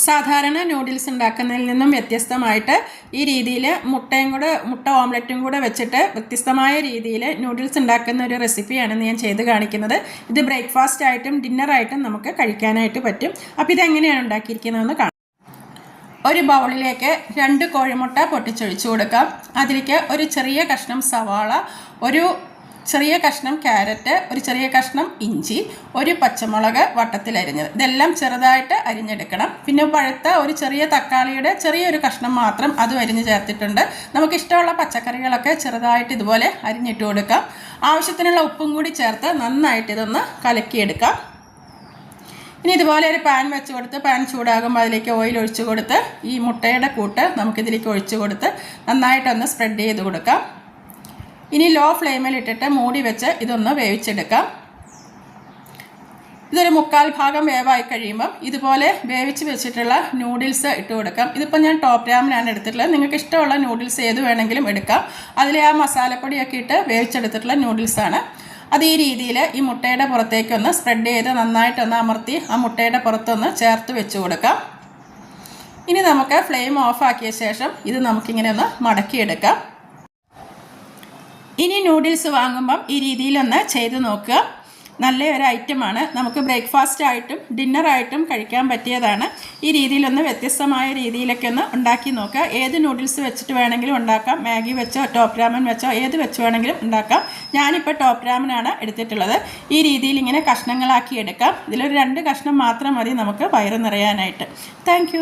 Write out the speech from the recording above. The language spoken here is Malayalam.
സാധാരണ നൂഡിൽസ് ഉണ്ടാക്കുന്നതിൽ നിന്നും വ്യത്യസ്തമായിട്ട് ഈ രീതിയിൽ മുട്ട ഓംലെറ്റും കൂടെ വെച്ചിട്ട് വ്യത്യസ്തമായ രീതിയിൽ നൂഡിൽസ് ഉണ്ടാക്കുന്ന ഒരു റെസിപ്പിയാണ് ഞാൻ ചെയ്ത് കാണിക്കുന്നത്. ഇത് ബ്രേക്ക്ഫാസ്റ്റ് ആയിട്ടും ഡിന്നറായിട്ടും നമുക്ക് കഴിക്കാനായിട്ട് പറ്റും. അപ്പോൾ ഇതെങ്ങനെയാണ് ഉണ്ടാക്കിയിരിക്കുന്നതെന്ന് കാണാം. ഒരു ബൗളിലേക്ക് 2 കോഴിമുട്ട പൊട്ടിച്ചൊഴിച്ചു കൊടുക്കാം. അതിലേക്ക് ഒരു ചെറിയ കഷ്ണം സവാള, ഒരു ചെറിയ കഷ്ണം ക്യാരറ്റ്, ഒരു ചെറിയ കഷ്ണം ഇഞ്ചി, ഒരു പച്ചമുളക് വട്ടത്തിലരിഞ്ഞത്, ഇതെല്ലാം ചെറുതായിട്ട് അരിഞ്ഞെടുക്കണം. പിന്നെ പഴുത്ത ഒരു ചെറിയ തക്കാളിയുടെ ചെറിയൊരു കഷ്ണം മാത്രം അതും അരിഞ്ഞ് ചേർത്തിട്ടുണ്ട്. നമുക്കിഷ്ടമുള്ള പച്ചക്കറികളൊക്കെ ചെറുതായിട്ട് ഇതുപോലെ അരിഞ്ഞിട്ട് കൊടുക്കാം. ആവശ്യത്തിനുള്ള ഉപ്പും കൂടി ചേർത്ത് നന്നായിട്ട് ഇതൊന്ന് കലക്കിയെടുക്കാം. ഇനി ഇതുപോലെ ഒരു പാൻ വെച്ച് കൊടുത്ത് പാൻ ചൂടാകുമ്പോൾ അതിലേക്ക് ഓയിൽ ഒഴിച്ചു കൊടുത്ത് ഈ മുട്ടയുടെ കൂട്ട് നമുക്കിതിലേക്ക് ഒഴിച്ചു കൊടുത്ത് നന്നായിട്ടൊന്ന് സ്പ്രെഡ് ചെയ്ത് കൊടുക്കാം. ഇനി ലോ ഫ്ലെയിമിൽ ഇട്ടിട്ട് മൂടി വെച്ച് ഇതൊന്ന് വേവിച്ചെടുക്കാം. ഇതൊരു 1/4 ഭാഗം വേവായി കഴിയുമ്പം ഇതുപോലെ വേവിച്ച് വെച്ചിട്ടുള്ള നൂഡിൽസ് ഇട്ട് കൊടുക്കാം. ഇതിപ്പോൾ ഞാൻ ടോപ്പ് രാമിനാണ് എടുത്തിട്ടുള്ളത്. നിങ്ങൾക്ക് ഇഷ്ടമുള്ള നൂഡിൽസ് ഏത് വേണമെങ്കിലും എടുക്കാം. അതിൽ ആ മസാലപ്പൊടിയൊക്കെ ഇട്ട് വേവിച്ചെടുത്തിട്ടുള്ള നൂഡിൽസാണ്. അത് ഈ രീതിയിൽ ഈ മുട്ടയുടെ പുറത്തേക്കൊന്ന് സ്പ്രെഡ് ചെയ്ത് നന്നായിട്ടൊന്ന് അമർത്തി ആ മുട്ടയുടെ പുറത്തൊന്ന് ചേർത്ത് വെച്ച് കൊടുക്കാം. ഇനി നമുക്ക് ഫ്ലെയിം ഓഫാക്കിയ ശേഷം ഇത് നമുക്കിങ്ങനെ ഒന്ന് മടക്കിയെടുക്കാം. ഇനി നൂഡിൽസ് വാങ്ങുമ്പം ഈ രീതിയിലൊന്ന് ചെയ്ത് നോക്കുക. നല്ലൊരു ഐറ്റമാണ്. നമുക്ക് ബ്രേക്ക്ഫാസ്റ്റ് ആയിട്ടും ഡിന്നറായിട്ടും കഴിക്കാൻ പറ്റിയതാണ്. ഈ രീതിയിലൊന്ന് വ്യത്യസ്തമായ രീതിയിലൊക്കെ ഒന്ന് ഉണ്ടാക്കി നോക്കുക. ഏത് നൂഡിൽസ് വെച്ചിട്ട് വേണമെങ്കിലും ഉണ്ടാക്കാം. മാഗി വെച്ചോ ടോപ്പ് രാമൻ വെച്ചോ ഏത് വെച്ച് വേണമെങ്കിലും ഉണ്ടാക്കാം. ഞാനിപ്പോൾ ടോപ്പ് രാമനാണ് എടുത്തിട്ടുള്ളത്. ഈ രീതിയിൽ ഇങ്ങനെ കഷ്ണങ്ങളാക്കി എടുക്കാം. ഇതിലൊരു 2 കഷ്ണം മാത്രം മതി നമുക്ക് വയറ് നിറയാനായിട്ട്. താങ്ക്